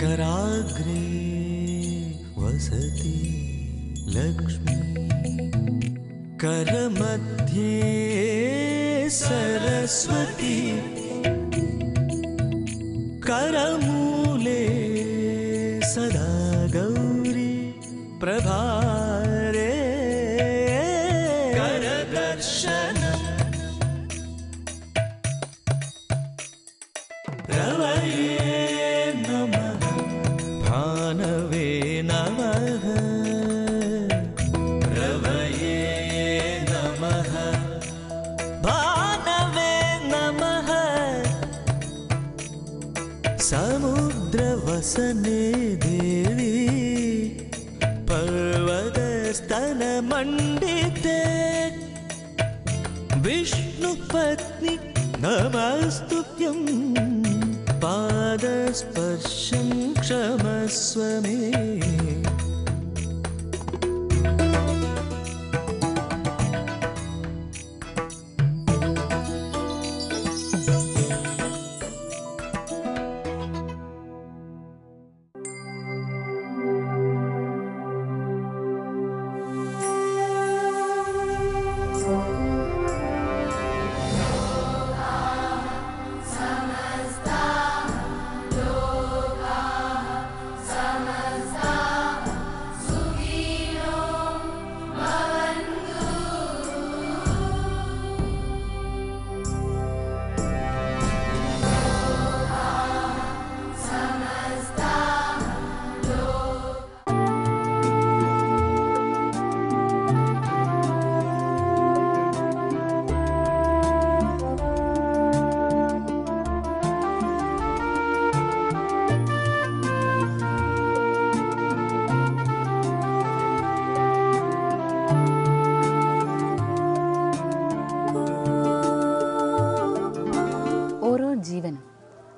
कराग्रे वसति लक्ष्मी करमध्ये सरस्वती करमूले सदा गौरी प्रभारे करदर्शन रवये नमः भानवे नमः रवये नमः भानवे नमः समुद्रवसने देवी पर्वतस्तनमण्डिते विष्णुपत्नी नमस्तुभ्यं पादस्पर्शं क्षमस्व मे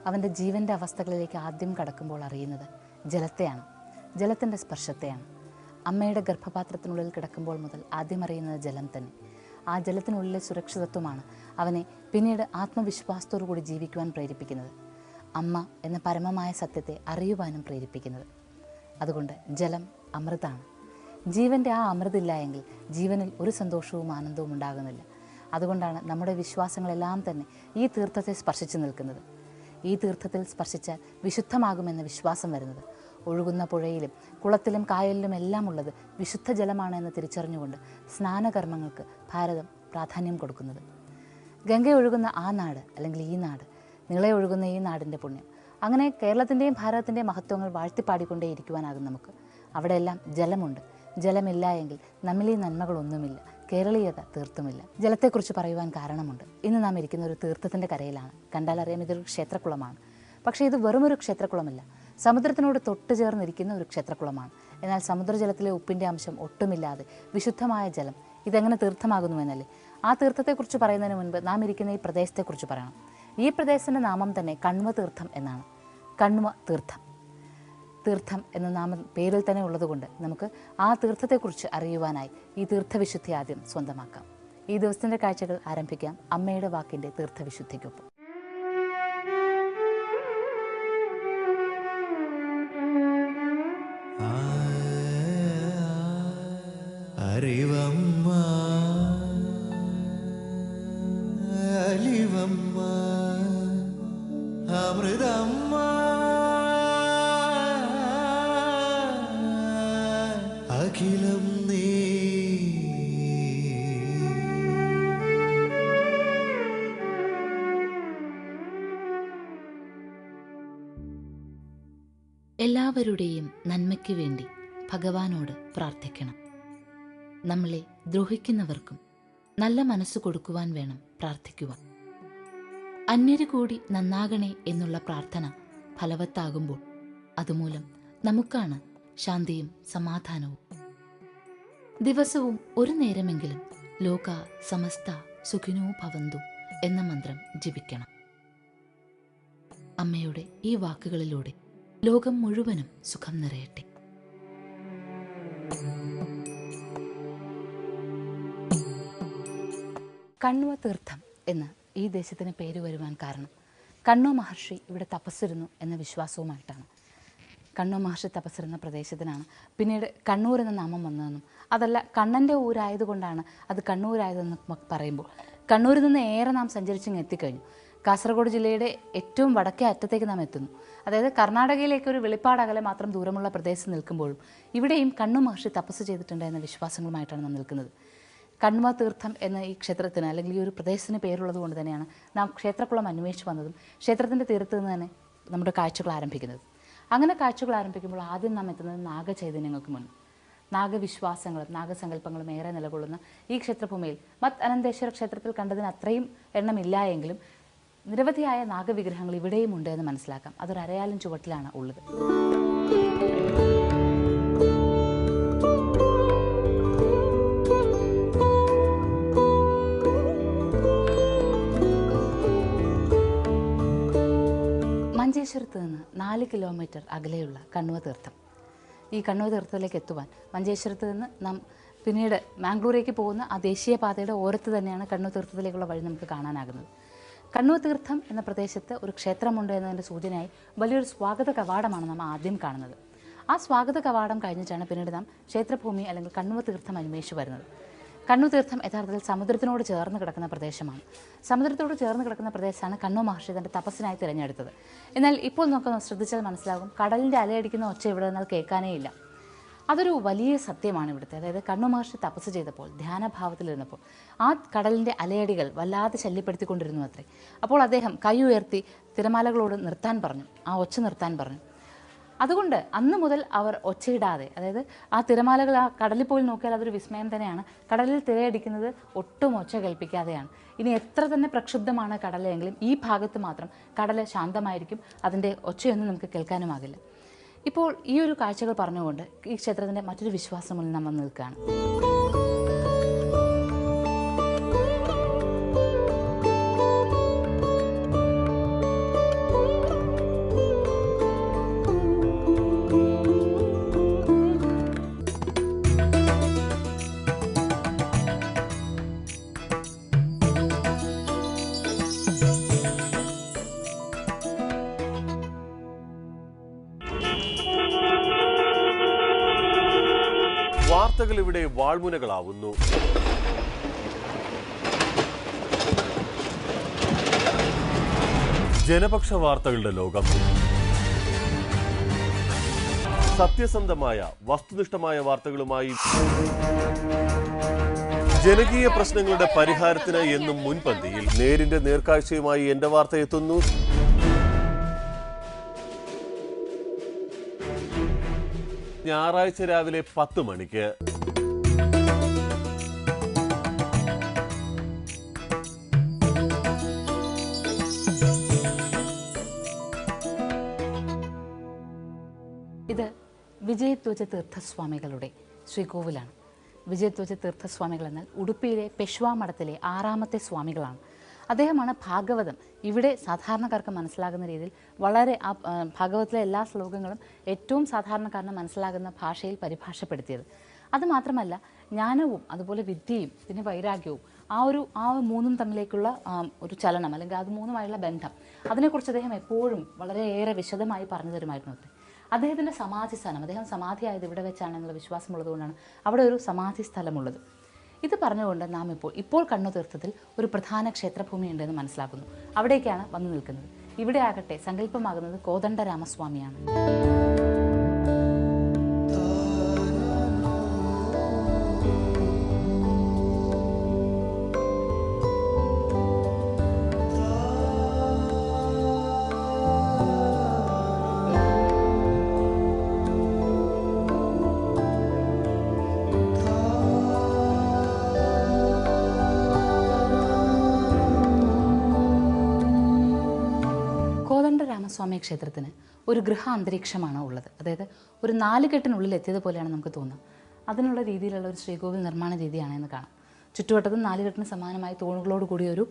അവൻ്റെ ജീവൻ്റെ അവസ്ഥകളിലേക്ക് ആദ്യം കടക്കുമ്പോൾ അറിയുന്നത് ജലത്തെയാണ്, ജലത്തിൻ്റെ സ്പർശത്തെയാണ്. അമ്മയുടെ ഗർഭപാത്രത്തിനുള്ളിൽ കിടക്കുമ്പോൾ മുതൽ ആദ്യം അറിയുന്നത് ജലം തന്നെ. ആ ജലത്തിനുള്ളിലെ സുരക്ഷിതത്വമാണ് അവനെ പിന്നീട് ആത്മവിശ്വാസത്തോടു കൂടി ജീവിക്കുവാൻ പ്രേരിപ്പിക്കുന്നത്, അമ്മ എന്ന പരമമായ സത്യത്തെ അറിയുവാനും പ്രേരിപ്പിക്കുന്നത്. അതുകൊണ്ട് ജലം അമൃതാണ്. ജീവൻ്റെ ആ അമൃതില്ല എങ്കിൽ ജീവനിൽ ഒരു സന്തോഷവും ആനന്ദവും ഉണ്ടാകുന്നില്ല. അതുകൊണ്ടാണ് നമ്മുടെ വിശ്വാസങ്ങളെല്ലാം തന്നെ ഈ തീർത്ഥത്തെ സ്പർശിച്ചു നിൽക്കുന്നത്. ഈ തീർത്ഥത്തിൽ സ്പർശിച്ചാൽ വിശുദ്ധമാകുമെന്ന വിശ്വാസം വരുന്നത്. ഒഴുകുന്ന പുഴയിലും കുളത്തിലും കായലിലും എല്ലാം ഉള്ളത് വിശുദ്ധ ജലമാണ് എന്ന് തിരിച്ചറിഞ്ഞുകൊണ്ട് സ്നാനകർമ്മങ്ങൾക്ക് ഭാരതം പ്രാധാന്യം കൊടുക്കുന്നത്. ഗംഗ ഒഴുകുന്ന ആ നാട് അല്ലെങ്കിൽ ഈ നാട്, നീളെ ഒഴുകുന്ന ഈ നാടിൻ്റെ പുണ്യം, അങ്ങനെ കേരളത്തിൻ്റെയും ഭാരതത്തിൻ്റെയും മഹത്വങ്ങൾ വാഴ്ത്തിപ്പാടിക്കൊണ്ടേ ഇരിക്കുവാനാകും നമുക്ക്. അവിടെയെല്ലാം ജലമുണ്ട്. ജലമില്ല എങ്കിൽ നമ്മിൽ ഈ നന്മകളൊന്നുമില്ല, കേരളീയത തീർത്തുമില്ല. ജലത്തെക്കുറിച്ച് പറയുവാൻ കാരണമുണ്ട്. ഇന്ന് നാം ഇരിക്കുന്ന ഒരു തീർത്ഥത്തിൻ്റെ കരയിലാണ്. കണ്ടാലറിയാം ഇതൊരു ക്ഷേത്രക്കുളമാണ്. പക്ഷേ ഇത് വെറുമൊരു ക്ഷേത്രക്കുളമല്ല, സമുദ്രത്തിനോട് തൊട്ട് ചേർന്നിരിക്കുന്ന ഒരു ക്ഷേത്രക്കുളമാണ്. എന്നാൽ സമുദ്രജലത്തിലെ ഉപ്പിൻ്റെ അംശം ഒട്ടുമില്ലാതെ വിശുദ്ധമായ ജലം ഇതെങ്ങനെ തീർത്ഥമാകുന്നുവെന്നല്ലേ. ആ തീർത്ഥത്തെക്കുറിച്ച് പറയുന്നതിന് മുൻപ് നാം ഇരിക്കുന്ന ഈ പ്രദേശത്തെക്കുറിച്ച് പറയണം. ഈ പ്രദേശത്തിൻ്റെ നാമം തന്നെ കണ്വ തീർത്ഥം എന്നാണ്. കണ്വ തീർത്ഥം, തീർത്ഥം എന്ന നാമം പേരിൽ തന്നെ ഉള്ളതുകൊണ്ട് നമുക്ക് ആ തീർത്ഥത്തെക്കുറിച്ച് അറിയുവാനായി ഈ തീർത്ഥവിശുദ്ധി ആദ്യം സ്വന്തമാക്കാം. ഈ ദിവസത്തിൻ്റെ കാഴ്ചകൾ ആരംഭിക്കാം അമ്മയുടെ വാക്കിൻ്റെ തീർത്ഥവിശുദ്ധിക്കൊപ്പം. അറിവമ്മ അലിവമ്മ അമൃതമ്മ അഖിലം നീ. എല്ലാവരുടെയും നന്മയ്ക്ക് വേണ്ടി ഭഗവാനോട് പ്രാർത്ഥിക്കണം. നമ്മളെ ദ്രോഹിക്കുന്നവർക്കും നല്ല മനസ്സ് കൊടുക്കുവാൻ വേണം പ്രാർത്ഥിക്കുവാൻ. അന്യര് കൂടി നന്നാകണേ എന്നുള്ള പ്രാർത്ഥന ഫലവത്താകുമ്പോൾ അതുമൂലം നമുക്കാണ് ശാന്തിയും സമാധാനവും. ദിവസവും ഒരു നേരമെങ്കിലും ലോക സമസ്ത സുഖിനോ ഭവന്തു എന്ന മന്ത്രം ജപിക്കണം. അമ്മയുടെ ഈ വാക്കുകളിലൂടെ ലോകം മുഴുവനും സുഖം നിറയട്ടെ. കണ്വ തീർത്ഥം എന്ന് ഈ ദേശത്തിന് പേര് വരുവാൻ കാരണം കണ്വ മഹർഷി ഇവിടെ തപസ്സിരുന്നു എന്ന വിശ്വാസവുമായിട്ടാണ്. കണ്വ മഹർഷി തപസ്സിരുന്ന പ്രദേശത്തിനാണ് പിന്നീട് കണ്ണൂർ എന്ന നാമം വന്നതെന്നും അതല്ല കണ്ണൻ്റെ ഊരായതുകൊണ്ടാണ് അത് കണ്ണൂരായതെന്ന് പറയുമ്പോൾ കണ്ണൂരിൽ നിന്ന് ഏറെ നാം സഞ്ചരിച്ചിങ്ങ് എത്തിക്കഴിഞ്ഞു. കാസർഗോഡ് ജില്ലയുടെ ഏറ്റവും വടക്കേ അറ്റത്തേക്ക് നാം എത്തുന്നു. അതായത് കർണാടകയിലേക്ക് ഒരു വെളിപ്പാട് അകലെ മാത്രം ദൂരമുള്ള പ്രദേശത്ത് നിൽക്കുമ്പോഴും ഇവിടെയും കണ്വ മഹർഷി തപസ് ചെയ്തിട്ടുണ്ട് എന്ന വിശ്വാസങ്ങളുമായിട്ടാണ് നാം നിൽക്കുന്നത്. കണ്വ തീർത്ഥം എന്ന ഈ ക്ഷേത്രത്തിന് അല്ലെങ്കിൽ ഈ ഒരു പ്രദേശത്തിന് പേരുള്ളത് കൊണ്ട് തന്നെയാണ് നാം ക്ഷേത്രക്കുളം അന്വേഷിച്ച് വന്നതും ക്ഷേത്രത്തിൻ്റെ തീരത്ത് നിന്ന് തന്നെ നമ്മുടെ കാഴ്ചകൾ ആരംഭിക്കുന്നത്. അങ്ങനെ കാഴ്ചകൾ ആരംഭിക്കുമ്പോൾ ആദ്യം നാം എത്തുന്നത് നാഗചൈതന്യങ്ങൾക്ക് മുന്നിൽ. നാഗവിശ്വാസങ്ങളും നാഗസങ്കല്പങ്ങളും ഏറെ നിലകൊള്ളുന്ന ഈ ക്ഷേത്രഭൂമിയിൽ മത് അനന്തേശ്വര ക്ഷേത്രത്തിൽ കണ്ടതിന് അത്രയും എണ്ണമില്ല എങ്കിലും നിരവധിയായ നാഗവിഗ്രഹങ്ങൾ ഇവിടെയും ഉണ്ട് എന്ന് മനസ്സിലാക്കാം. അതൊരു അരയാലും ചുവട്ടിലാണ് ഉള്ളത്. മഞ്ചേശ്വരത്ത് നിന്ന് 4 കിലോമീറ്റർ അകലെയുള്ള കണ്വ തീർത്ഥം. ഈ കണ്വ തീർത്ഥത്തിലേക്ക് എത്തുവാൻ മഞ്ചേശ്വരത്ത് നിന്ന് നാം പിന്നീട് മാംഗ്ലൂരേക്ക് പോകുന്ന ആ ദേശീയപാതയുടെ ഓരത്ത് തന്നെയാണ് കണ്വ തീർത്ഥത്തിലേക്കുള്ള വഴി നമുക്ക് കാണാനാകുന്നത്. കണ്വ തീർത്ഥം എന്ന പ്രദേശത്ത് ഒരു ക്ഷേത്രമുണ്ട് എന്നതിൻ്റെ സൂചനയായി വലിയൊരു സ്വാഗത കവാടമാണ് നാം ആദ്യം കാണുന്നത്. ആ സ്വാഗത കവാടം കഴിഞ്ഞിട്ടാണ് പിന്നീട് നാം ക്ഷേത്രഭൂമി അല്ലെങ്കിൽ കണ്വ തീർത്ഥം അന്വേഷിച്ച് വരുന്നത്. കണ്വ തീർത്ഥം യഥാർത്ഥത്തിൽ സമുദ്രത്തിനോട് ചേർന്ന് കിടക്കുന്ന പ്രദേശമാണ്. സമുദ്രത്തോട് ചേർന്ന് കിടക്കുന്ന പ്രദേശമാണ് കണ്വ മഹർഷി തൻ്റെ തപസ്സിനായി തിരഞ്ഞെടുത്തത്. എന്നാൽ ഇപ്പോൾ നമുക്ക് ശ്രദ്ധിച്ചാൽ മനസ്സിലാകും, കടലിൻ്റെ അലയടിക്കുന്ന ഒച്ച ഇവിടെ നിന്നാൽ കേൾക്കാനേ ഇല്ല. അതൊരു വലിയ സത്യമാണ് ഇവിടുത്തെ. അതായത് കണ്വ മഹർഷി തപസ് ചെയ്തപ്പോൾ ധ്യാനഭാവത്തിലിരുന്നപ്പോൾ ആ കടലിൻ്റെ അലയടികൾ വല്ലാതെ ശല്യപ്പെടുത്തിക്കൊണ്ടിരുന്നു അത്രേ. അപ്പോൾ അദ്ദേഹം കൈ ഉയർത്തി തിരമാലകളോട് നിർത്താൻ പറഞ്ഞു, ആ ഒച്ച നിർത്താൻ പറഞ്ഞു. അതുകൊണ്ട് അന്ന് മുതൽ അവർ ഒച്ചയിടാതെ, അതായത് ആ തിരമാലകൾ ആ കടലിൽ പോയി നോക്കിയാൽ അതൊരു വിസ്മയം തന്നെയാണ്. കടലിൽ തിരയടിക്കുന്നത് ഒട്ടും ഒച്ച കേൾപ്പിക്കാതെയാണ്. ഇനി എത്ര തന്നെ പ്രക്ഷുബ്ധമാണ് കടലെങ്കിലും ഈ ഭാഗത്ത് മാത്രം കടൽ ശാന്തമായിരിക്കും, അതിൻ്റെ ഒച്ചയൊന്നും നമുക്ക് കേൾക്കാനുമാകില്ല. ഇപ്പോൾ ഈ ഒരു കാഴ്ചകൾ പറഞ്ഞുകൊണ്ട് ഈ ക്ഷേത്രത്തിൻ്റെ മറ്റൊരു വിശ്വാസം മുന്നിൽ നമ്മൾ നിൽക്കുകയാണ്. വാർത്തകൾ ഇവിടെ വാൾമുനകളാവുന്നു. ജനപക്ഷ വാർത്തകളുടെ ലോകം. സത്യസന്ധമായ വസ്തുനിഷ്ഠമായ വാർത്തകളുമായി ജനകീയ പ്രശ്നങ്ങളുടെ പരിഹാരത്തിന് എന്നും മുൻപന്തിയിൽ നേരിന്റെ നേർക്കാഴ്ചയുമായി എന്റെ വാർത്ത എത്തുന്നു. ഞായറാഴ്ച രാവിലെ 10 മണിക്ക്. ഇത് വിജയധ്വജ തീർത്ഥസ്വാമികളുടെ ശ്രീകോവിലാണ്. വിജയധ്വജ തീർത്ഥസ്വാമികൾ എന്നാൽ ഉടുപ്പിയിലെ പെഷ്വാ മഠത്തിലെ 6ാമത്തെ സ്വാമികളാണ്. അദ്ദേഹമാണ് ഭാഗവതം ഇവിടെ സാധാരണക്കാർക്ക് മനസ്സിലാകുന്ന രീതിയിൽ വളരെ ഭാഗവതത്തിലെ എല്ലാ ശ്ലോകങ്ങളും ഏറ്റവും സാധാരണക്കാരന് മനസ്സിലാകുന്ന ഭാഷയിൽ പരിഭാഷപ്പെടുത്തിയത്. അതുമാത്രമല്ല ജ്ഞാനവും അതുപോലെ വിദ്യയും പിന്നെ വൈരാഗ്യവും ആ മൂന്നും തമ്മിലേക്കുള്ള ഒരു ചലനം അല്ലെങ്കിൽ അത് മൂന്നുമായുള്ള ബന്ധം അതിനെക്കുറിച്ച് അദ്ദേഹം എപ്പോഴും വളരെയേറെ വിശദമായി പറഞ്ഞു തരുമായിരുന്നു. അദ്ദേഹത്തിൻ്റെ സമാധി സ്ഥാനം, അദ്ദേഹം സമാധിയായത് ഇവിടെ വെച്ചാണെന്നുള്ള വിശ്വാസമുള്ളതുകൊണ്ടാണ് അവിടെ ഒരു സമാധി സ്ഥലമുള്ളത്. ഇത് പറഞ്ഞുകൊണ്ട് നാം ഇപ്പോൾ കണ്വ തീർത്ഥത്തിൽ ഒരു പ്രധാന ക്ഷേത്രഭൂമി ഉണ്ടെന്ന് മനസ്സിലാക്കുന്നു. അവിടേക്കാണ് വന്നു നിൽക്കുന്നത്. ഇവിടെ ആകട്ടെ സങ്കല്പമാകുന്നത് കോദണ്ഡരാമസ്വാമിയാണ്. രാമസ്വാമി ക്ഷേത്രത്തിന് ഒരു ഗൃഹ അന്തരീക്ഷമാണ് ഉള്ളത്. അതായത് ഒരു 4 കെട്ടിനുള്ളിൽ എത്തിയതുപോലെയാണ് നമുക്ക് തോന്നുക. അതിനുള്ള രീതിയിലുള്ള ഒരു ശ്രീകോവിൽ നിർമ്മാണ രീതിയാണ് എന്ന് കാണാം. ചുറ്റുവട്ടത്തും 4 കെട്ടിന് സമാനമായി തൂണുകളോട് കൂടിയ ഒരു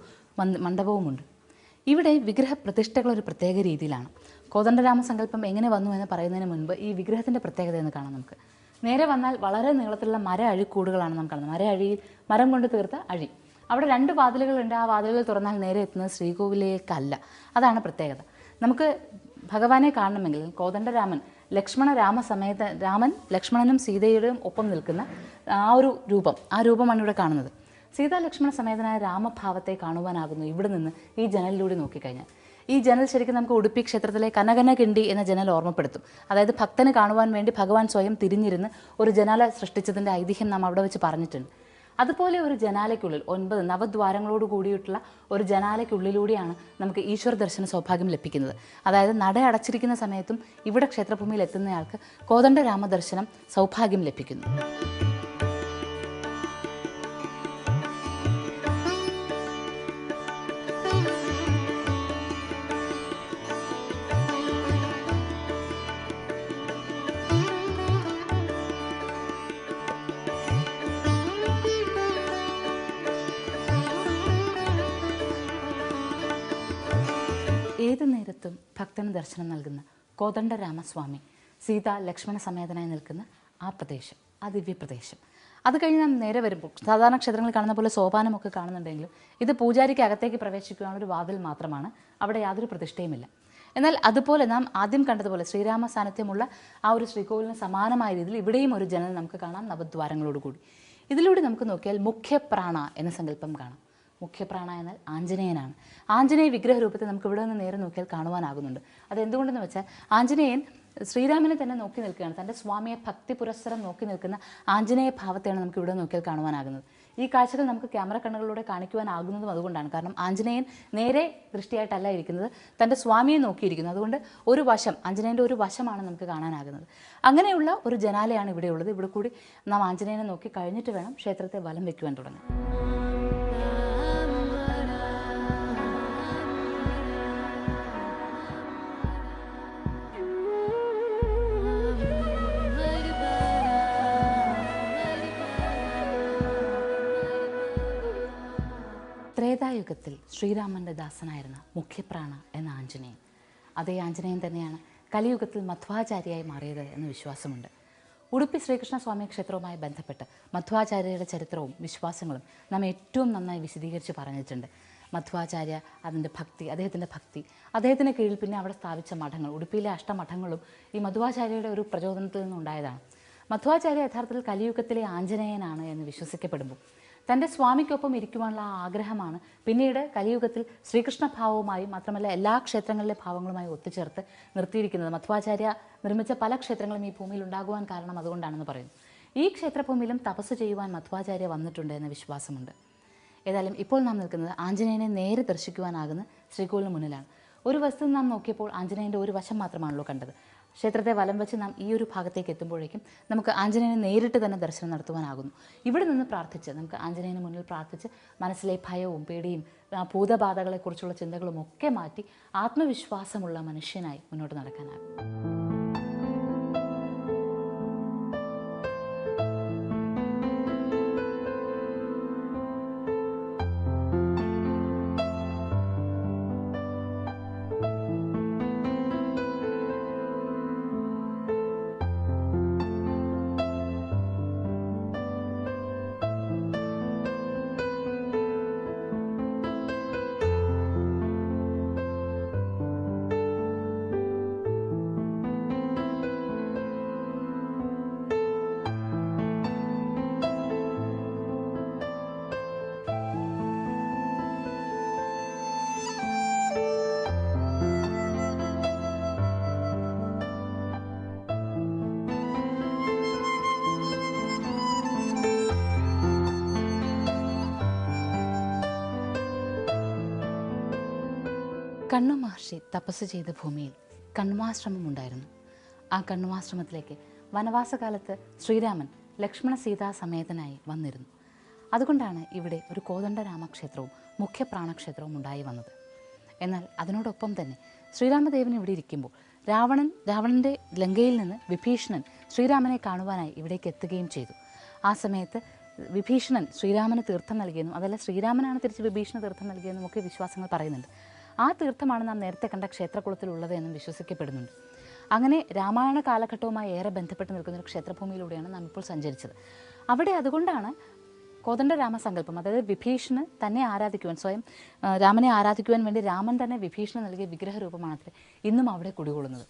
മണ്ഡപവുമുണ്ട്. ഇവിടെ വിഗ്രഹ പ്രതിഷ്ഠകൾ ഒരു പ്രത്യേക രീതിയിലാണ്. കോദണ്ഡരാമ സങ്കല്പം എങ്ങനെ വന്നു എന്ന് പറയുന്നതിന് മുൻപ് ഈ വിഗ്രഹത്തിൻ്റെ പ്രത്യേകത എന്ന് കാണാം നമുക്ക്. നേരെ വന്നാൽ വളരെ നീളത്തിലുള്ള മര അഴിക്കൂടുകളാണ് നാം കാണുന്നത്. മരം കൊണ്ട് തീർത്ത അഴി. അവിടെ 2 വാതിലുകളുണ്ട്. ആ വാതിലുകൾ തുറന്നാൽ നേരെ എത്തുന്നത് ശ്രീകോവിലേക്കല്ല. അതാണ് പ്രത്യേകത. നമുക്ക് ഭഗവാനെ കാണണമെങ്കിൽ കോദണ്ഡരാമൻ രാമൻ ലക്ഷ്മണനും സീതയുടെയും ഒപ്പം നിൽക്കുന്ന ആ രൂപമാണ് ഇവിടെ കാണുന്നത്. സീതാ ലക്ഷ്മണ സമേതനായ രാമഭാവത്തെ കാണുവാനാകുന്നു ഇവിടെ നിന്ന് ഈ ജനലിലൂടെ നോക്കിക്കഴിഞ്ഞാൽ. ഈ ജനൽ ശരിക്കും നമുക്ക് ഉടുപ്പി ക്ഷേത്രത്തിലെ കനകനകിണ്ടി എന്ന ജനൽ ഓർമ്മപ്പെടുത്തും. അതായത് ഭക്തന് കാണുവാൻ വേണ്ടി ഭഗവാൻ സ്വയം തിരിഞ്ഞിരുന്ന് ഒരു ജനാല സൃഷ്ടിച്ചതിൻ്റെ ഐതിഹ്യം നാം അവിടെ വെച്ച് പറഞ്ഞിട്ടുണ്ട്. അതുപോലെ ഒരു ജനാലയ്ക്കുള്ളിൽ 9 നവദ്വാരങ്ങളോട് കൂടിയിട്ടുള്ള ഒരു ജനാലയ്ക്കുള്ളിലൂടെയാണ് നമുക്ക് ഈശ്വര ദർശന സൗഭാഗ്യം ലഭിക്കുന്നത്. അതായത് നട അടച്ചിരിക്കുന്ന സമയത്തും ഇവിടെ ക്ഷേത്രഭൂമിയിൽ എത്തുന്നയാൾക്ക് കോദണ്ഡരാമ ദർശനം സൗഭാഗ്യം ലഭിക്കുന്നു. ഏതു നേരത്തും ഭക്തന് ദർശനം നൽകുന്ന കോദണ്ഡരാമസ്വാമി സീതാ ലക്ഷ്മണ സമേതനായി നിൽക്കുന്ന ആ പ്രദേശം, ആ ദിവ്യപ്രദേശം. അത് കഴിഞ്ഞ് നാം നേരെ വരുമ്പോൾ സാധാരണ ക്ഷേത്രങ്ങളിൽ കാണുന്ന പോലെ സോപാനമൊക്കെ കാണുന്നുണ്ടെങ്കിലും ഇത് പൂജാരിക്ക് അകത്തേക്ക് പ്രവേശിക്കുവാനുള്ള ഒരു വാതിൽ മാത്രമാണ്. അവിടെ യാതൊരു പ്രതിഷ്ഠയുമില്ല. എന്നാൽ അതുപോലെ നാം ആദ്യം കണ്ടതുപോലെ ശ്രീരാമ സാന്നിധ്യമുള്ള ആ ഒരു ശ്രീകോവിലിന് സമാനമായ രീതിയിൽ ഇവിടെയും ഒരു ജനൽ നമുക്ക് കാണാം, നവദ്വാരങ്ങളോടുകൂടി. ഇതിലൂടെ നമുക്ക് നോക്കിയാൽ മുഖ്യപ്രാണ എന്ന സങ്കല്പം കാണാം. മുഖ്യപ്രാണ എന്നാൽ ആഞ്ജനേയനാണ്. ആഞ്ജനേയ വിഗ്രഹ രൂപത്തെ നമുക്ക് ഇവിടെ നിന്ന് നേരെ നോക്കിയാൽ കാണുവാനാകുന്നുണ്ട്. അതെന്തുകൊണ്ടെന്ന് വെച്ചാൽ ആഞ്ജനേയൻ ശ്രീരാമനെ തന്നെ നോക്കി നിൽക്കുകയാണ്. തൻ്റെ സ്വാമിയെ ഭക്തി പുരസ്സരം നോക്കി നിൽക്കുന്ന ആഞ്ജനേയ ഭാവത്തെയാണ് നമുക്ക് ഇവിടെ നോക്കിയാൽ കാണുവാനാകുന്നത്. ഈ കാഴ്ചകൾ നമുക്ക് ക്യാമറ കണ്ണുകളിലൂടെ കാണിക്കുവാനാകുന്നതും അതുകൊണ്ടാണ്. കാരണം ആഞ്ജനേയൻ നേരെ ദൃഷ്ടിയായിട്ടല്ല ഇരിക്കുന്നത്, തൻ്റെ സ്വാമിയെ നോക്കിയിരിക്കുന്നു. അതുകൊണ്ട് ഒരു വശം, ആഞ്ജനേയൻ്റെ ഒരു വശമാണ് നമുക്ക് കാണാനാകുന്നത്. അങ്ങനെയുള്ള ഒരു ജനാലയാണ് ഇവിടെയുള്ളത്. ഇവിടെ കൂടി നാം ആഞ്ജനേയനെ നോക്കി കഴിഞ്ഞിട്ട് വേണം ക്ഷേത്രത്തെ വലം വയ്ക്കുവാൻ തുടങ്ങാൻ. ത്രേതായുഗത്തിൽ ശ്രീരാമൻ്റെ ദാസനായിരുന്ന മുഖ്യപ്രാണ എന്ന ആഞ്ജനേയൻ, അതേ ആഞ്ജനേയൻ തന്നെയാണ് കലിയുഗത്തിൽ മധ്വാചാര്യയായി മാറിയത് എന്ന് വിശ്വാസമുണ്ട്. ഉടുപ്പി ശ്രീകൃഷ്ണസ്വാമി ക്ഷേത്രവുമായി ബന്ധപ്പെട്ട് മധ്വാചാര്യയുടെ ചരിത്രവും വിശ്വാസങ്ങളും നാം ഏറ്റവും നന്നായി വിശദീകരിച്ച് പറഞ്ഞിട്ടുണ്ട്. മധ്വാചാര്യ, അദ്ദേഹത്തിൻ്റെ ഭക്തി, അദ്ദേഹത്തിന് കീഴിൽ പിന്നെ അവിടെ സ്ഥാപിച്ച മഠങ്ങൾ, ഉടുപ്പിയിലെ അഷ്ടമഠങ്ങളും ഈ മധ്വാചാര്യയുടെ ഒരു പ്രചോദനത്തിൽ നിന്നുണ്ടായതാണ്. മധ്വാചാര്യ യഥാർത്ഥത്തിൽ കലിയുഗത്തിലെ ആഞ്ജനേയനാണ് എന്ന് വിശ്വസിക്കപ്പെടുമ്പോൾ തൻ്റെ സ്വാമിക്കൊപ്പം ഇരിക്കുവാനുള്ള ആ ആഗ്രഹമാണ് പിന്നീട് കലിയുഗത്തിൽ ശ്രീകൃഷ്ണ ഭാവവുമായും മാത്രമല്ല എല്ലാ ക്ഷേത്രങ്ങളിലെ ഭാവങ്ങളുമായി ഒത്തുചേർത്ത് നിർത്തിയിരിക്കുന്നത്. മധ്വാചാര്യ നിർമ്മിച്ച പല ക്ഷേത്രങ്ങളും ഈ ഭൂമിയിൽ ഉണ്ടാകുവാൻ കാരണം അതുകൊണ്ടാണെന്ന് പറയുന്നു. ഈ ക്ഷേത്രഭൂമിയിലും തപസ് ചെയ്യുവാൻ മധ്വാചാര്യ വന്നിട്ടുണ്ട് എന്ന വിശ്വാസമുണ്ട്. ഏതായാലും ഇപ്പോൾ നാം നിൽക്കുന്നത് ആഞ്ജനേയനെ നേരെ ദർശിക്കുവാനാകുന്ന ശ്രീകോവിലിന് മുന്നിലാണ്. ഒരു വസ്തു നാം നോക്കിയപ്പോൾ ആഞ്ജനേയൻ്റെ ഒരു വശം മാത്രമാണല്ലോ കണ്ടത്. ക്ഷേത്രത്തെ വലം വെച്ച് നാം ഈ ഒരു ഭാഗത്തേക്ക് എത്തുമ്പോഴേക്കും നമുക്ക് ആഞ്ജനേയനെ നേരിട്ട് തന്നെ ദർശനം നടത്തുവാനാകുന്നു. ഇവിടെ നിന്ന് പ്രാർത്ഥിച്ച് നമുക്ക് ആഞ്ജനേയന് മുന്നിൽ പ്രാർത്ഥിച്ച് മനസ്സിലെ ഭയവും പേടിയും ഭൂതബാധകളെക്കുറിച്ചുള്ള ചിന്തകളും ഒക്കെ മാറ്റി ആത്മവിശ്വാസമുള്ള മനുഷ്യനായി മുന്നോട്ട് നടക്കാനാകും. കണ്വ മഹർഷി തപസ് ചെയ്ത ഭൂമിയിൽ കണ്വാശ്രമം ഉണ്ടായിരുന്നു. ആ കണ്വാശ്രമത്തിലേക്ക് വനവാസകാലത്ത് ശ്രീരാമൻ ലക്ഷ്മണ സീതാ സമേതനായി വന്നിരുന്നു. അതുകൊണ്ടാണ് ഇവിടെ ഒരു കോദണ്ഡരാമക്ഷേത്രവും മുഖ്യപ്രാണക്ഷേത്രവും ഉണ്ടായി വന്നത്. എന്നാൽ അതിനോടൊപ്പം തന്നെ ശ്രീരാമദേവൻ ഇവിടെ ഇരിക്കുമ്പോൾ രാവണൻ്റെ ലങ്കയിൽ നിന്ന് വിഭീഷണൻ ശ്രീരാമനെ കാണുവാനായി ഇവിടേക്ക് എത്തുകയും ചെയ്തു. ആ സമയത്ത് വിഭീഷണൻ ശ്രീരാമന് തീർത്ഥം നൽകിയെന്നും അതല്ല ശ്രീരാമനാണ് തിരിച്ച് വിഭീഷണ തീർത്ഥം നൽകിയെന്നും ഒക്കെ വിശ്വാസങ്ങൾ പറയുന്നുണ്ട്. ആ തീർത്ഥമാണ് നാം നേരത്തെ കണ്ട ക്ഷേത്രകുളത്തിലുള്ളത് എന്നും വിശ്വസിക്കപ്പെടുന്നുണ്ട്. അങ്ങനെ രാമായണ കാലഘട്ടവുമായി ഏറെ ബന്ധപ്പെട്ട് നിൽക്കുന്ന ഒരു ക്ഷേത്രഭൂമിയിലൂടെയാണ് നാം ഇപ്പോൾ സഞ്ചരിച്ചത്. അവിടെ അതുകൊണ്ടാണ് കോദണ്ഡരാമസങ്കല്പം, അതായത് വിഭീഷണ് തന്നെ ആരാധിക്കുവാൻ, സ്വയം രാമനെ ആരാധിക്കുവാൻ വേണ്ടി രാമൻ തന്നെ വിഭീഷണ് നൽകിയ വിഗ്രഹരൂപമാണത്രേ ഇന്നും അവിടെ കുടികൊള്ളുന്നത്.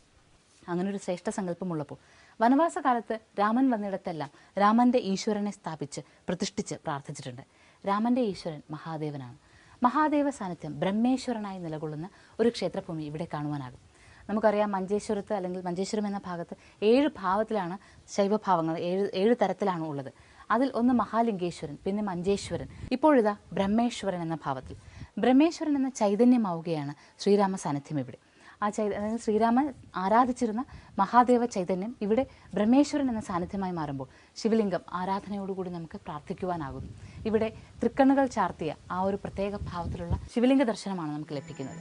അങ്ങനൊരു ശ്രേഷ്ഠ സങ്കല്പമുള്ളപ്പോൾ വനവാസകാലത്ത് രാമൻ വന്നിടത്തെല്ലാം രാമൻ്റെ ഈശ്വരനെ സ്ഥാപിച്ച് പ്രതിഷ്ഠിച്ച് പ്രാർത്ഥിച്ചിട്ടുണ്ട്. രാമൻ്റെ ഈശ്വരൻ മഹാദേവനാണ്. മഹാദേവ സാന്നിധ്യം ബ്രഹ്മേശ്വരനായി നിലകൊള്ളുന്ന ഒരു ക്ഷേത്രഭൂമി ഇവിടെ കാണുവാനാകും. നമുക്കറിയാം മഞ്ചേശ്വരത്ത് അല്ലെങ്കിൽ മഞ്ചേശ്വരം എന്ന ഭാഗത്ത് 7 ഭാവത്തിലാണ് ശൈവഭാവങ്ങൾ, 7 തരത്തിലാണ് ഉള്ളത്. അതിൽ ഒന്ന് മഹാലിംഗേശ്വരൻ, പിന്നെ മഞ്ചേശ്വരൻ, ഇപ്പോഴിതാ ബ്രഹ്മേശ്വരൻ എന്ന ഭാവത്തിൽ. ബ്രഹ്മേശ്വരൻ എന്ന ചൈതന്യമാവുകയാണ് ശ്രീരാമ സാന്നിധ്യം ഇവിടെ. ആ അതായത് ശ്രീരാമൻ ആരാധിച്ചിരുന്ന മഹാദേവ ചൈതന്യം ഇവിടെ ബ്രഹ്മേശ്വരൻ എന്ന സാന്നിധ്യമായി മാറുമ്പോൾ ശിവലിംഗം ആരാധനയോടുകൂടി നമുക്ക് പ്രാർത്ഥിക്കുവാനാകുന്നു. ഇവിടെ തൃക്കണ്ണുകൾ ചാർത്തിയ ആ ഒരു പ്രത്യേക ഭാവത്തിലുള്ള ശിവലിംഗ ദർശനമാണ് നമുക്ക് ലഭിക്കുന്നത്.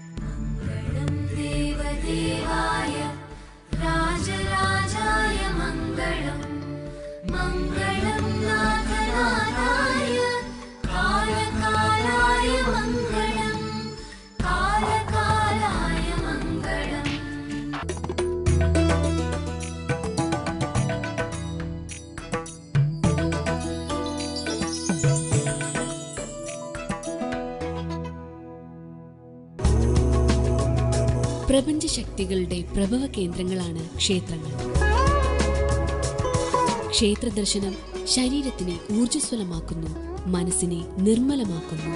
രാജരാജായ മംഗളം മംഗളം നാഥനാഥായ കാലകാലായ മംഗളം കാലകാലായ മംഗളം. പ്രപഞ്ചശക്തികളുടെ പ്രഭവ കേന്ദ്രങ്ങളാണ് ക്ഷേത്രങ്ങൾ. ക്ഷേത്രദർശനം ശരീരത്തിനെ ഊർജ്ജസ്വലമാക്കുന്നു, മനസ്സിനെ നിർമ്മലമാക്കുന്നു.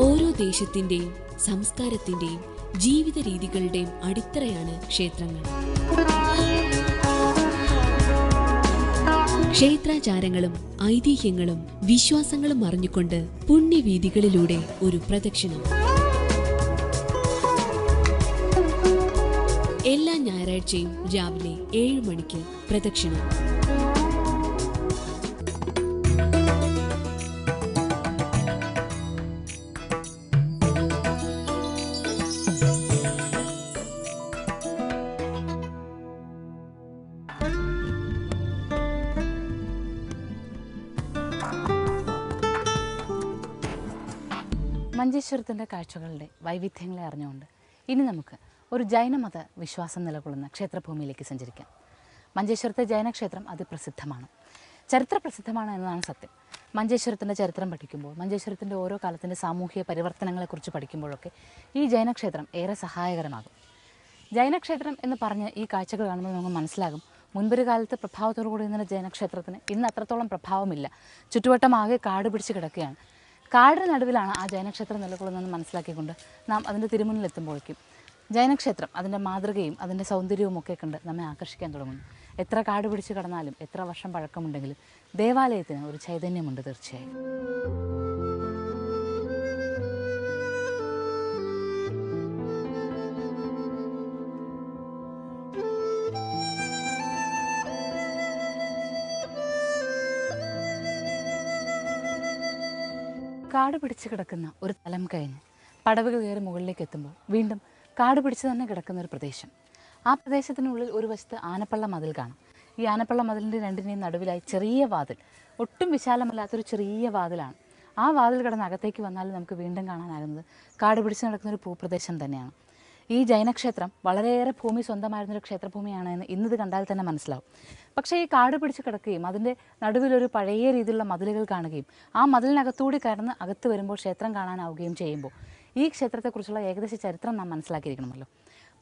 ഓരോ ദേശത്തിന്റെയും സംസ്കാരത്തിന്റെയും ജീവിത രീതികളുടെയും അടിത്തറയാണ് ക്ഷേത്രങ്ങൾ. ക്ഷേത്രാചാരങ്ങളും ഐതിഹ്യങ്ങളും വിശ്വാസങ്ങളും അറിഞ്ഞുകൊണ്ട് പുണ്യവീഥികളിലൂടെ ഒരു പ്രദക്ഷിണം. എല്ലാ ഞായറാഴ്ചയും രാവിലെ 7 മണിക്ക് പ്രദക്ഷിണം. മഞ്ചേശ്വരത്തിൻ്റെ കാഴ്ചകളുടെ വൈവിധ്യങ്ങളെ അറിഞ്ഞുകൊണ്ട് ഇനി നമുക്ക് ഒരു ജൈനമത വിശ്വാസം നിലകൊള്ളുന്ന ക്ഷേത്രഭൂമിയിലേക്ക് സഞ്ചരിക്കാം. മഞ്ചേശ്വരത്തെ ജൈനക്ഷേത്രം അതിപ്രസിദ്ധമാണ്, ചരിത്രപ്രസിദ്ധമാണ് എന്നതാണ് സത്യം. മഞ്ചേശ്വരത്തിൻ്റെ ചരിത്രം പഠിക്കുമ്പോൾ, മഞ്ചേശ്വരത്തിൻ്റെ ഓരോ കാലത്തിൻ്റെ സാമൂഹിക പരിവർത്തനങ്ങളെക്കുറിച്ച് പഠിക്കുമ്പോഴൊക്കെ ഈ ജൈനക്ഷേത്രം ഏറെ സഹായകരമാകും. ജൈനക്ഷേത്രം എന്ന് പറഞ്ഞ് ഈ കാഴ്ചകൾ കാണുമ്പോൾ നമുക്ക് മനസ്സിലാകും, മുൻപൊരു കാലത്ത് പ്രഭാവത്തോടു കൂടി നിന്ന ജൈനക്ഷേത്രത്തിന് ഇന്ന് അത്രത്തോളം പ്രഭാവമില്ല. ചുറ്റുവട്ടമാകെ കാട് പിടിച്ച് കിടക്കുകയാണ്. കാടിന് നടുവിലാണ് ആ ജൈനക്ഷേത്രം നിലകൊള്ളുന്നതെന്ന് മനസ്സിലാക്കിക്കൊണ്ട് നാം അതിൻ്റെ തിരുമുന്നിലെത്തുമ്പോഴേക്കും ജൈനക്ഷേത്രം അതിൻ്റെ മാതൃകയും അതിൻ്റെ സൗന്ദര്യവും ഒക്കെ കണ്ട് നമ്മെ ആകർഷിക്കാൻ തുടങ്ങുന്നു. എത്ര കാട് പിടിച്ച് കടന്നാലും എത്ര വർഷം പഴക്കമുണ്ടെങ്കിലും ദേവാലയത്തിന് ഒരു ചൈതന്യമുണ്ട് തീർച്ചയായും. കാട് പിടിച്ച് കിടക്കുന്ന ഒരു തലം കഴിഞ്ഞ് പടവുകൾ കയറി മുകളിലേക്ക് എത്തുമ്പോൾ വീണ്ടും കാട് പിടിച്ച് തന്നെ കിടക്കുന്ന ഒരു പ്രദേശം. ആ പ്രദേശത്തിനുള്ളിൽ ഒരു വശത്ത് ആനപ്പള്ള മതിൽ കാണാം. ഈ ആനപ്പള്ള മതിലിൻ്റെ രണ്ടിനെയും നടുവിലായി ചെറിയ വാതിൽ, ഒട്ടും വിശാലമല്ലാത്തൊരു ചെറിയ വാതിലാണ്. ആ വാതിൽ കടന്ന് അകത്തേക്ക് വന്നാൽ നമുക്ക് വീണ്ടും കാണാനാകുന്നത് കാട് പിടിച്ച് നടക്കുന്ന ഒരു ഭൂപ്രദേശം തന്നെയാണ്. ഈ ജൈനക്ഷേത്രം വളരെയേറെ ഭൂമി സ്വന്തമായിരുന്നൊരു ക്ഷേത്രഭൂമിയാണ് എന്ന് ഇന്നത് കണ്ടാൽ തന്നെ മനസ്സിലാവും. പക്ഷേ ഈ കാട് പിടിച്ച് കിടക്കുകയും അതിൻ്റെ നടുവിലൊരു പഴയ രീതിയിലുള്ള മതിലുകൾ കാണുകയും ആ മതിലിനകത്തൂടി കയറുന്ന അകത്ത് വരുമ്പോൾ ക്ഷേത്രം കാണാനാവുകയും ചെയ്യുമ്പോൾ ഈ ക്ഷേത്രത്തെക്കുറിച്ചുള്ള ഏകദേശ ചരിത്രം നാം മനസ്സിലാക്കിയിരിക്കണമല്ലോ.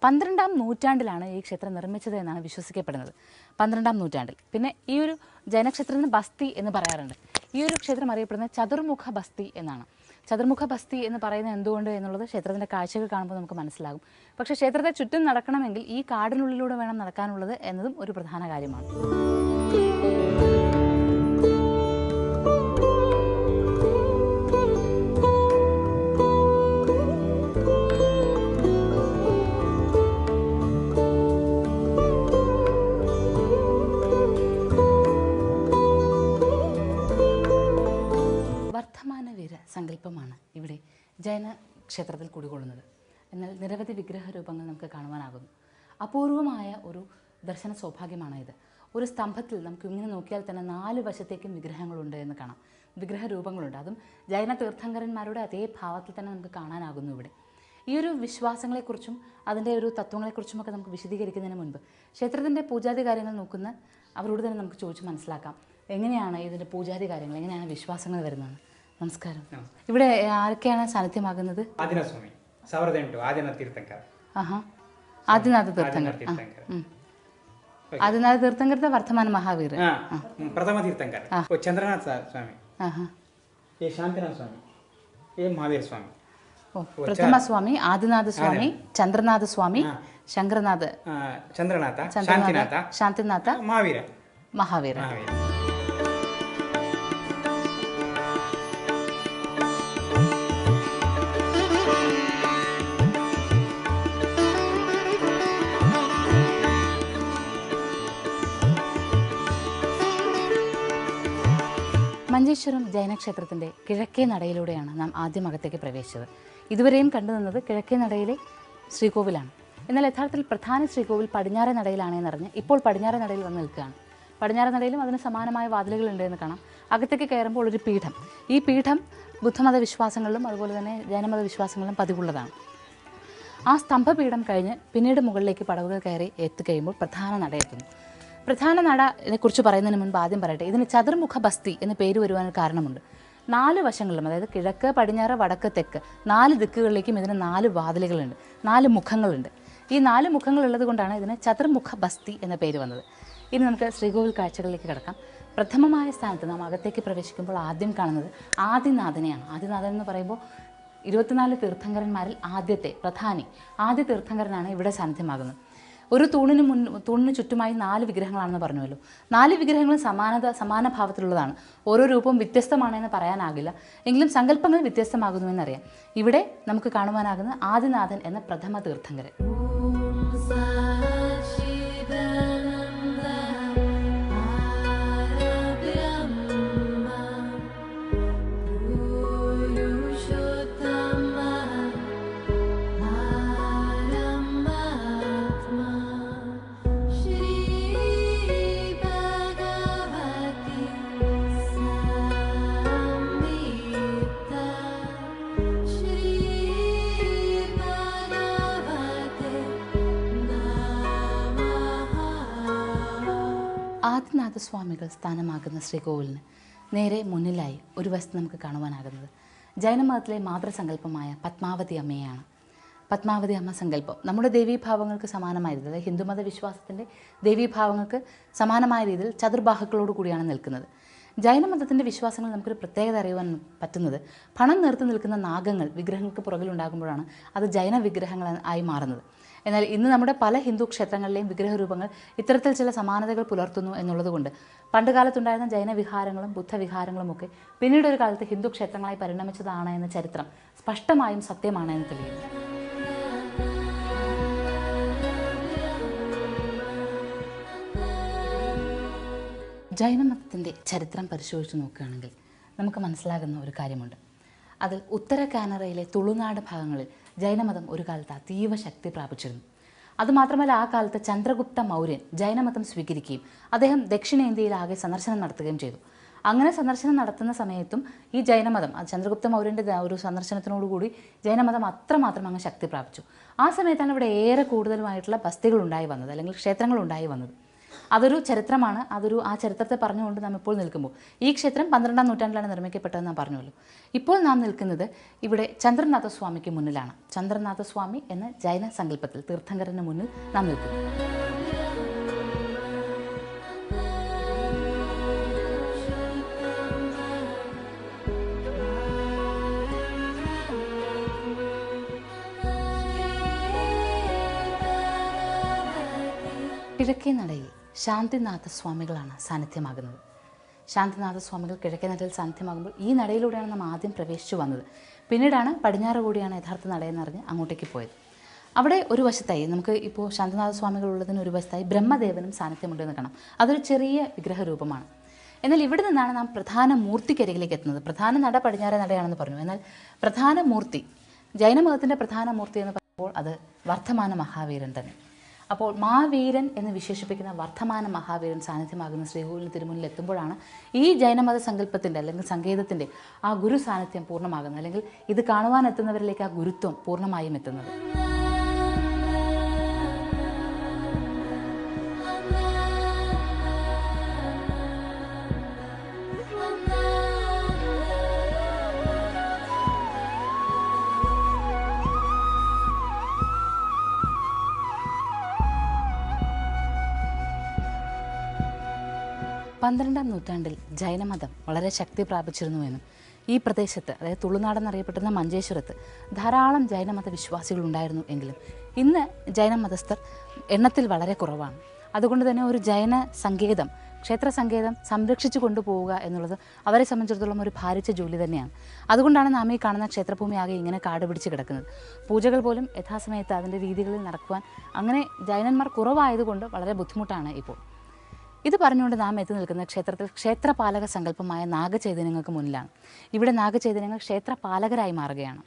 12-ാം നൂറ്റാണ്ടിലാണ് ഈ ക്ഷേത്രം നിർമ്മിച്ചത് എന്നാണ് വിശ്വസിക്കപ്പെടുന്നത്. 12-ാം നൂറ്റാണ്ടിൽ. പിന്നെ ഈ ഒരു ജൈനക്ഷേത്രത്തിന് ബസ്തി എന്ന് പറയാറുണ്ട്. ഈ ഒരു ക്ഷേത്രം അറിയപ്പെടുന്നത് ചതുർമുഖ ബസ്തി എന്നാണ്. ചതുർമുഖ ബസ്തി എന്ന് പറയുന്നത് എന്തുകൊണ്ട് എന്നുള്ളത് ക്ഷേത്രത്തിൻ്റെ കാഴ്ചകൾ കാണുമ്പോൾ നമുക്ക് മനസ്സിലാകും. പക്ഷേ ക്ഷേത്രത്തെ ചുറ്റും നടക്കണമെങ്കിൽ ഈ കാടിനുള്ളിലൂടെ വേണം നടക്കാനുള്ളത് എന്നതും ഒരു പ്രധാന കാര്യമാണ്. വർദ്ധമാനവീര സങ്കല്പമാണ് ഇവിടെ ജൈന ക്ഷേത്രത്തിൽ കുടികൊള്ളുന്നത്. എന്നാൽ നിരവധി വിഗ്രഹ രൂപങ്ങൾ നമുക്ക് കാണുവാനാകുന്നു. അപൂർവമായ ഒരു ദർശന സൗഭാഗ്യമാണ് ഇത്. ഒരു സ്തംഭത്തിൽ നമുക്ക് ഇങ്ങനെ നോക്കിയാൽ തന്നെ 4 വശത്തേക്കും വിഗ്രഹങ്ങളുണ്ട് എന്ന് കാണാം. വിഗ്രഹ രൂപങ്ങളുണ്ട്. അതും ജൈന തീർത്ഥങ്കരന്മാരുടെ അതേ ഭാവത്തിൽ തന്നെ നമുക്ക് കാണാനാകുന്നു ഇവിടെ. ഈ ഒരു വിശ്വാസങ്ങളെക്കുറിച്ചും അതിൻ്റെ ഒരു തത്വങ്ങളെക്കുറിച്ചുമൊക്കെ നമുക്ക് വിശദീകരിക്കുന്നതിന് മുൻപ് ക്ഷേത്രത്തിൻ്റെ പൂജാതി കാര്യങ്ങൾ നോക്കുന്ന അവരോട് തന്നെ നമുക്ക് ചോദിച്ച് മനസ്സിലാക്കാം. എങ്ങനെയാണ് ഇതിൻ്റെ പൂജാതി കാര്യങ്ങൾ, എങ്ങനെയാണ് വിശ്വാസങ്ങൾ വരുന്നത്? നമസ്കാരം. ഇവിടെ ആരൊക്കെയാണ് സാന്നിധ്യമാകുന്നത്? ಆದಿನಸ್ವಾಮಿ 1008 ಆದಿನ ತೀರ್ಥಂಕರ. ആദിനാഥ തീർത്ഥങ്കർ. ആദിനാഥ തീർത്ഥങ്കരുടെ വർദ്ധമാന മഹാവീർ. ಪ್ರಥಮ ತೀರ್ಥಂಕರ ಚಂದ್ರನಾಥ ಸ್ವಾಮಿ. ये ಶಾಂತಿನಾಥ ಸ್ವಾಮಿ, ये ಮಹಾವೀರ ಸ್ವಾಮಿ. പ്രഥമ സ്വാമി ആദിനാഥ സ്വാമി, ചന്ദ്രനാഥ സ്വാമി, ശങ്കരനാഥ്, ಚಂದ್ರನಾಥ, ശാന്തിനാഥ, ಮಹಾವೀರ, മഹാവീര. മഞ്ചേശ്വരം ജൈനക്ഷേത്രത്തിൻ്റെ കിഴക്കേ നടയിലൂടെയാണ് നാം ആദ്യം അകത്തേക്ക് പ്രവേശിച്ചത്. ഇതുവരെയും കണ്ടു നിന്നത് കിഴക്കേ നടയിലെ ശ്രീകോവിലാണ്. എന്നാൽ യഥാർത്ഥത്തിൽ പ്രധാന ശ്രീകോവിൽ പടിഞ്ഞാറേ നടയിലാണെന്നറിഞ്ഞ് ഇപ്പോൾ പടിഞ്ഞാറേ നടയിൽ വന്ന് നിൽക്കുകയാണ്. പടിഞ്ഞാറേ നടയിലും അതിന് സമാനമായ വാതിലുകളുണ്ട് എന്ന് കാണാം. അകത്തേക്ക് കയറുമ്പോൾ ഒരു പീഠം. ഈ പീഠം ബുദ്ധമത വിശ്വാസങ്ങളിലും അതുപോലെ തന്നെ ജൈനമത വിശ്വാസങ്ങളിലും പതിവുള്ളതാണ്. ആ സ്തംഭപീഠം കഴിഞ്ഞ് പിന്നീട് മുകളിലേക്ക് പടവുകൾ കയറി എത്തിക്കഴിയുമ്പോൾ പ്രധാന നട എത്തുന്നു. പ്രധാന നടയെക്കുറിച്ച് പറയുന്നതിന് മുൻപ് ആദ്യം പറയട്ടെ, ഇതിന് ചതുർമുഖ ബസ്തി എന്ന പേര് വരുവാൻ കാരണമുണ്ട്. 4 വശങ്ങളിലും, അതായത് കിഴക്ക്, പടിഞ്ഞാറ്, വടക്ക്, തെക്ക് 4 ദിക്കുകളിലേക്കും ഇതിന് 4 വാതിലുകളുണ്ട്, 4 മുഖങ്ങളുണ്ട്. ഈ 4 മുഖങ്ങളുള്ളത് കൊണ്ടാണ് ഇതിന് ചതുർമുഖ ബസ്തി എന്ന പേര് വന്നത്. ഇനി നമുക്ക് ശ്രീകോവിൽ കാഴ്ചകളിലേക്ക് കിടക്കാം. പ്രഥമമായ സ്ഥാനത്ത് നാം അകത്തേക്ക് പ്രവേശിക്കുമ്പോൾ ആദ്യം കാണുന്നത് ആദിനാഥനെയാണ്. ആദിനാഥൻ എന്ന് പറയുമ്പോൾ 24 തീർത്ഥങ്കരന്മാരിൽ ആദ്യ തീർത്ഥങ്കരനാണ് ഇവിടെ സാന്നിധ്യമാകുന്നത്. ഒരു തൂണിന് ചുറ്റുമായി 4 വിഗ്രഹങ്ങളാണെന്ന് പറഞ്ഞുവല്ലോ. 4 വിഗ്രഹങ്ങളും സമാന ഭാവത്തിലുള്ളതാണ്. ഓരോ രൂപവും വ്യത്യസ്തമാണെന്ന് പറയാനാകില്ല, എങ്കിലും സങ്കല്പങ്ങൾ വ്യത്യസ്തമാകുന്നുവെന്നറിയാം. ഇവിടെ നമുക്ക് കാണുവാനാകുന്ന ആദിനാഥൻ എന്ന പ്രഥമ തീർത്ഥങ്കരൻ. ആദിനാഥസ്വാമികൾ സ്ഥാനമാകുന്ന ശ്രീകോവിലിന് നേരെ മുന്നിലായി ഒരു വശത്ത് നമുക്ക് കാണുവാനാകുന്നത് ജൈനമതത്തിലെ മാതൃസങ്കല്പമായ പത്മാവതി അമ്മയാണ്. പത്മാവതി അമ്മ സങ്കല്പം നമ്മുടെ ദേവീഭാവങ്ങൾക്ക് സമാനമായിരുന്നു. അതായത് ഹിന്ദുമത വിശ്വാസത്തിൻ്റെ ദേവീഭാവങ്ങൾക്ക് സമാനമായ രീതിയിൽ ചതുർബാഹുക്കളോട് കൂടിയാണ് നിൽക്കുന്നത്. ജൈനമതത്തിൻ്റെ വിശ്വാസങ്ങൾ നമുക്കൊരു പ്രത്യേകത അറിയുവാൻ പറ്റുന്നത് പണം നേർത്ത് നിൽക്കുന്ന നാഗങ്ങൾ വിഗ്രഹങ്ങൾക്ക് പുറകിലുണ്ടാകുമ്പോഴാണ് അത് ജൈന വിഗ്രഹങ്ങൾ ആയി മാറുന്നത്. എന്നാൽ ഇന്ന് നമ്മുടെ പല ഹിന്ദു ക്ഷേത്രങ്ങളിലെയും വിഗ്രഹരൂപങ്ങൾ ഇത്തരത്തിൽ ചില സമാനതകൾ പുലർത്തുന്നു എന്നുള്ളതുകൊണ്ട് പണ്ടുകാലത്തുണ്ടായിരുന്ന ജൈന വിഹാരങ്ങളും ബുദ്ധവിഹാരങ്ങളും ഒക്കെ പിന്നീട് ഒരു കാലത്ത് ഹിന്ദു ക്ഷേത്രങ്ങളായി പരിണമിച്ചതാണ് എന്ന ചരിത്രം സ്പഷ്ടമായും സത്യമാണ് എന്ന് തെളിയുന്നു. ജൈനമതത്തിൻ്റെ ചരിത്രം പരിശോധിച്ച് നോക്കുകയാണെങ്കിൽ നമുക്ക് മനസ്സിലാകുന്ന ഒരു കാര്യമുണ്ട്. അതിൽ ഉത്തര കാനറയിലെ തുളുനാട് ഭാഗങ്ങളിൽ ജൈനമതം ഒരു കാലത്ത് അതീവ ശക്തി പ്രാപിച്ചിരുന്നു. അതുമാത്രമല്ല, ആ കാലത്ത് ചന്ദ്രഗുപ്ത മൗര്യൻ ജൈനമതം സ്വീകരിക്കുകയും അദ്ദേഹം ദക്ഷിണേന്ത്യയിലാകെ സന്ദർശനം നടത്തുകയും ചെയ്തു. അങ്ങനെ സന്ദർശനം നടത്തുന്ന സമയത്തും ഈ ജൈനമതം, ചന്ദ്രഗുപ്ത മൗര്യൻ്റെ ഒരു സന്ദർശനത്തിനോടുകൂടി ജൈനമതം അത്രമാത്രം അങ്ങ് ശക്തി പ്രാപിച്ചു. ആ സമയത്താണ് ഇവിടെ ഏറെ കൂടുതലുമായിട്ടുള്ള ബസ്തികൾ ഉണ്ടായി വന്നത്, അല്ലെങ്കിൽ ക്ഷേത്രങ്ങൾ ഉണ്ടായി വന്നത്. അതൊരു ചരിത്രമാണ്. ആ ചരിത്രത്തെ പറഞ്ഞുകൊണ്ട് നാം ഇപ്പോൾ നിൽക്കുമ്പോൾ ഈ ക്ഷേത്രം 12-ാം നൂറ്റാണ്ടിലാണ് നിർമ്മിക്കപ്പെട്ടതെന്ന് നാം പറഞ്ഞുവല്ലോ. ഇപ്പോൾ നാം നിൽക്കുന്നത് ഇവിടെ ചന്ദ്രനാഥസ്വാമിക്ക് മുന്നിലാണ്. ചന്ദ്രനാഥസ്വാമി എന്ന ജൈന സങ്കല്പത്തിൽ തീർത്ഥങ്കരന് മുന്നിൽ നാം നിൽക്കുന്നു. കിഴക്കേ നടയിൽ ശാന്തിനാഥസ്വാമികളാണ് സാന്നിധ്യമാകുന്നത്. ശാന്തിനാഥസ്വാമികൾ കിഴക്കേ നടയിൽ സാന്നിധ്യമാകുമ്പോൾ ഈ നടയിലൂടെയാണ് നാം ആദ്യം പ്രവേശിച്ചു വന്നത്. പിന്നീടാണ് പടിഞ്ഞാറ് കൂടിയാണ് യഥാർത്ഥ നടയെന്നറിഞ്ഞ് അങ്ങോട്ടേക്ക് പോയത്. അവിടെ ഒരു വശത്തായി നമുക്ക് ഇപ്പോൾ ശാന്തിനാഥസ്വാമികൾ ഉള്ളതിന് ഒരു വശത്തായി ബ്രഹ്മദേവനും സാന്നിധ്യമുണ്ടെന്ന് കാണാം. അതൊരു ചെറിയ വിഗ്രഹരൂപമാണ്. എന്നാൽ ഇവിടെ നിന്നാണ് നാം പ്രധാന മൂർത്തിക്കരികിലേക്ക് എത്തുന്നത്. പ്രധാന നട പടിഞ്ഞാറേ നടയാണെന്ന് പറഞ്ഞു. എന്നാൽ പ്രധാന മൂർത്തി, ജൈനമതത്തിൻ്റെ പ്രധാന മൂർത്തി എന്ന് പറയുമ്പോൾ അത് വർദ്ധമാന മഹാവീരൻ തന്നെ. അപ്പോൾ മഹാവീരൻ എന്ന് വിശേഷിപ്പിക്കുന്ന വർദ്ധമാന മഹാവീരൻ സാന്നിധ്യമാകുന്ന ശ്രീകോവിലിന് തിരുമുന്നിൽ എത്തുമ്പോഴാണ് ഈ ജൈനമത സങ്കല്പത്തിൻ്റെ അല്ലെങ്കിൽ സങ്കേതത്തിൻ്റെ ആ ഗുരു സാന്നിധ്യം പൂർണ്ണമാകുന്നത്, അല്ലെങ്കിൽ ഇത് കാണുവാൻ എത്തുന്നവരിലേക്ക് ആ ഗുരുത്വം പൂർണ്ണമായും എത്തുന്നത്. 12-ാം നൂറ്റാണ്ടിൽ ജൈനമതം വളരെ ശക്തി പ്രാപിച്ചിരുന്നുവെന്നും ഈ പ്രദേശത്ത്, അതായത് തുളുനാടെന്നറിയപ്പെടുന്ന മഞ്ചേശ്വരത്ത് ധാരാളം ജൈനമത വിശ്വാസികൾ ഉണ്ടായിരുന്നു എങ്കിലും ഇന്ന് ജൈനമതസ്ഥർ എണ്ണത്തിൽ വളരെ കുറവാണ്. അതുകൊണ്ട് തന്നെ ഒരു ജൈന സങ്കേതം, ക്ഷേത്ര സങ്കേതം സംരക്ഷിച്ചു കൊണ്ടുപോവുക എന്നുള്ളത് അവരെ സംബന്ധിച്ചിടത്തോളം ഒരു ഭാരിച്ച ജോലി തന്നെയാണ്. അതുകൊണ്ടാണ് നാം ഈ കാണുന്ന ക്ഷേത്രഭൂമി ആകെ ഇങ്ങനെ കാട് പിടിച്ച് കിടക്കുന്നത്. പൂജകൾ പോലും യഥാസമയത്ത് അതിൻ്റെ രീതികളിൽ നടക്കുവാൻ അങ്ങനെ ജൈനന്മാർ കുറവായതുകൊണ്ട് വളരെ ബുദ്ധിമുട്ടാണ് ഇപ്പോൾ. ഇത് പറഞ്ഞുകൊണ്ട് നാം എത്തി നിൽക്കുന്ന ക്ഷേത്രത്തിൽ ക്ഷേത്രപാലക സങ്കല്പമായ നാഗചൈതന്യങ്ങൾക്ക് മുന്നിലാണ്. ഇവിടെ നാഗചൈതന്യങ്ങൾ ക്ഷേത്രപാലകരായി മാറുകയാണ്.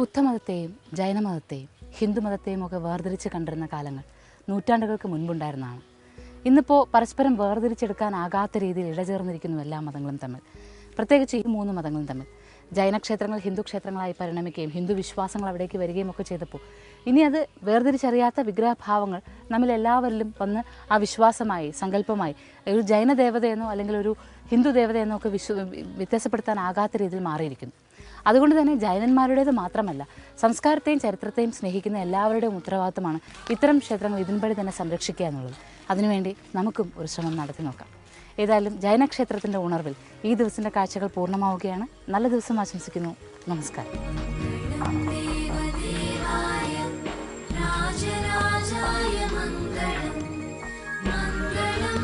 ബുദ്ധമതത്തെയും ജൈനമതത്തെയും ഹിന്ദുമതത്തെയും ഒക്കെ വേർതിരിച്ച് കണ്ടിരുന്ന കാലങ്ങൾ നൂറ്റാണ്ടുകൾക്ക് മുൻപുണ്ടായിരുന്നതാണ്. ഇന്നിപ്പോൾ പരസ്പരം വേർതിരിച്ചെടുക്കാനാകാത്ത രീതിയിൽ ഇഴചേർന്നിരിക്കുന്നു എല്ലാ മതങ്ങളും തമ്മിൽ, പ്രത്യേകിച്ച് ഈ 3 മതങ്ങളും തമ്മിൽ. ജൈനക്ഷേത്രങ്ങൾ ഹിന്ദു ക്ഷേത്രങ്ങളായി പരിണമിക്കുകയും ഹിന്ദു വിശ്വാസങ്ങൾ അവിടേക്ക് വരികയും ഒക്കെ ചെയ്തപ്പോൾ ഇനി അത് വേർതിരിച്ചറിയാത്ത വിഗ്രഹഭാവങ്ങൾ നമ്മിലെല്ലാവരിലും വന്ന് ആ വിശ്വാസമായി, സങ്കല്പമായി ഒരു ജൈന ദേവതയെന്നോ അല്ലെങ്കിൽ ഒരു ഹിന്ദു ദേവതയെന്നോ ഒക്കെ വ്യത്യാസപ്പെടുത്താനാകാത്ത രീതിയിൽ മാറിയിരിക്കുന്നു. അതുകൊണ്ട് തന്നെ ജൈനന്മാരുടേത് മാത്രമല്ല, സംസ്കാരത്തെയും ചരിത്രത്തെയും സ്നേഹിക്കുന്ന എല്ലാവരുടെയും ഉത്തരവാദിത്തമാണ് ഇത്തരം ക്ഷേത്രങ്ങൾ ഇതിൻപടി തന്നെ സംരക്ഷിക്കുക എന്നുള്ളത്. അതിനുവേണ്ടി നമുക്കും ഒരു ശ്രമം നടത്തി നോക്കാം. ഏതായാലും ജൈനക്ഷേത്രത്തിൻ്റെ ഉണർവിൽ ഈ ദിവസത്തിൻ്റെ കാഴ്ചകൾ പൂർണ്ണമാവുകയാണ്. നല്ല ദിവസം ആശംസിക്കുന്നു. നമസ്കാരം. രാജരാജായ മംഗളം മംഗളം